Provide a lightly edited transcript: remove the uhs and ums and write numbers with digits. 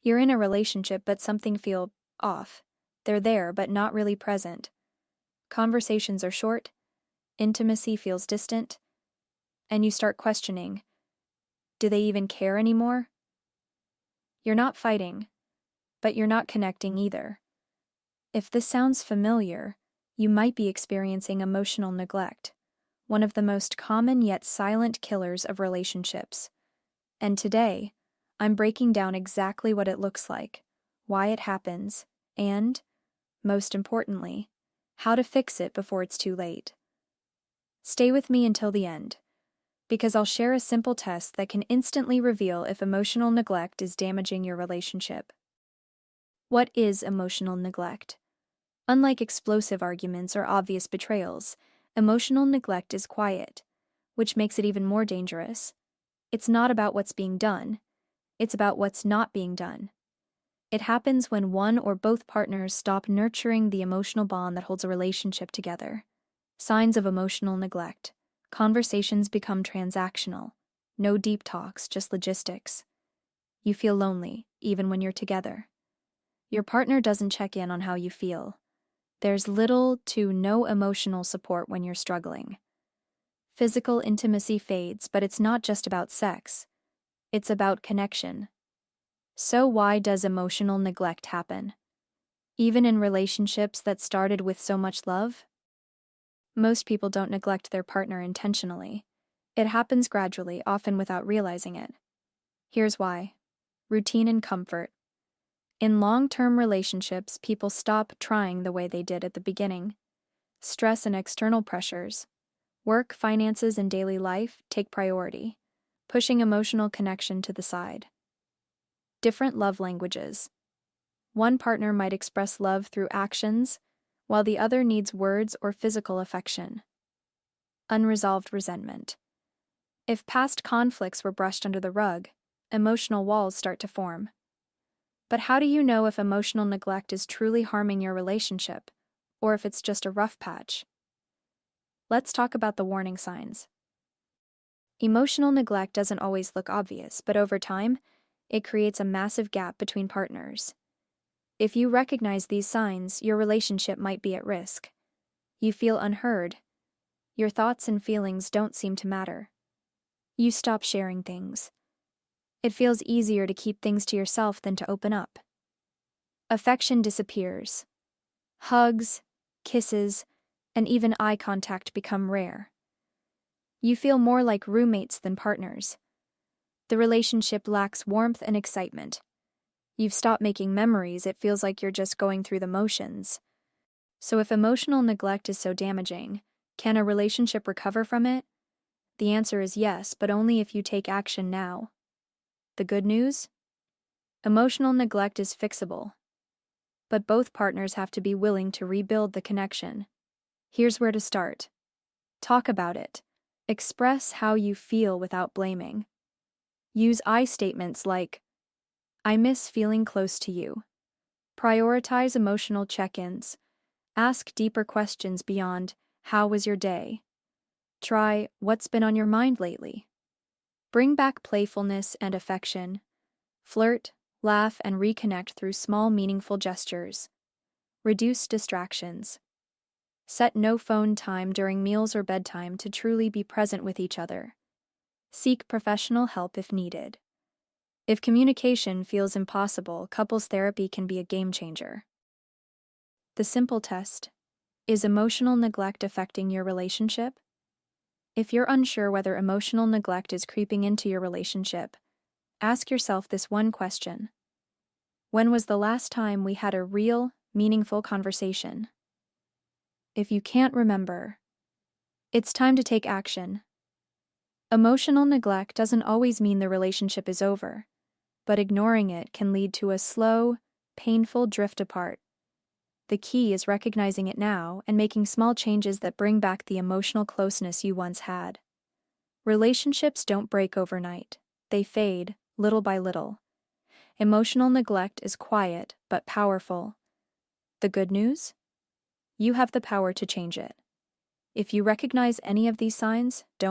You're in a relationship, but something feels off. They're there, but not really present. Conversations are short, intimacy feels distant, and you start questioning, do they even care anymore? You're not fighting, but you're not connecting either. If this sounds familiar, you might be experiencing emotional neglect, one of the most common yet silent killers of relationships. And today, I'm breaking down exactly what it looks like, why it happens, and, most importantly, how to fix it before it's too late. Stay with me until the end, because I'll share a simple test that can instantly reveal if emotional neglect is damaging your relationship. What is emotional neglect? Unlike explosive arguments or obvious betrayals, emotional neglect is quiet, which makes it even more dangerous. It's not about what's being done, it's about what's not being done. It happens when one or both partners stop nurturing the emotional bond that holds a relationship together. Signs of emotional neglect. Conversations become transactional. No deep talks, just logistics. You feel lonely, even when you're together. Your partner doesn't check in on how you feel. There's little to no emotional support when you're struggling. Physical intimacy fades, but it's not just about sex. It's about connection. So why does emotional neglect happen? Even in relationships that started with so much love? Most people don't neglect their partner intentionally. It happens gradually, often without realizing it. Here's why. Routine and comfort. In long-term relationships, people stop trying the way they did at the beginning. Stress and external pressures, work, finances, and daily life take priority, pushing emotional connection to the side. Different love languages. One partner might express love through actions, while the other needs words or physical affection. Unresolved resentment. If past conflicts were brushed under the rug, emotional walls start to form. But how do you know if emotional neglect is truly harming your relationship, or if it's just a rough patch? Let's talk about the warning signs. Emotional neglect doesn't always look obvious, but over time, it creates a massive gap between partners. If you recognize these signs, your relationship might be at risk. You feel unheard. Your thoughts and feelings don't seem to matter. You stop sharing things. It feels easier to keep things to yourself than to open up. Affection disappears. Hugs, kisses, and even eye contact become rare. You feel more like roommates than partners. The relationship lacks warmth and excitement. You've stopped making memories, it feels like you're just going through the motions. So if emotional neglect is so damaging, can a relationship recover from it? The answer is yes, but only if you take action now. The good news? Emotional neglect is fixable. But both partners have to be willing to rebuild the connection. Here's where to start. Talk about it. Express how you feel without blaming. Use I statements like, I miss feeling close to you. Prioritize emotional check-ins. Ask deeper questions beyond, how was your day? Try, what's been on your mind lately? Bring back playfulness and affection. Flirt, laugh, and reconnect through small, meaningful gestures. Reduce distractions. Set no phone time during meals or bedtime to truly be present with each other. Seek professional help if needed. If communication feels impossible, couples therapy can be a game changer. The simple test. Is emotional neglect affecting your relationship? If you're unsure whether emotional neglect is creeping into your relationship, ask yourself this one question. When was the last time we had a real, meaningful conversation? If you can't remember, it's time to take action. Emotional neglect doesn't always mean the relationship is over, but ignoring it can lead to a slow, painful drift apart. The key is recognizing it now and making small changes that bring back the emotional closeness you once had. Relationships don't break overnight. They fade, little by little. Emotional neglect is quiet but powerful. The good news? You have the power to change it. If you recognize any of these signs, don't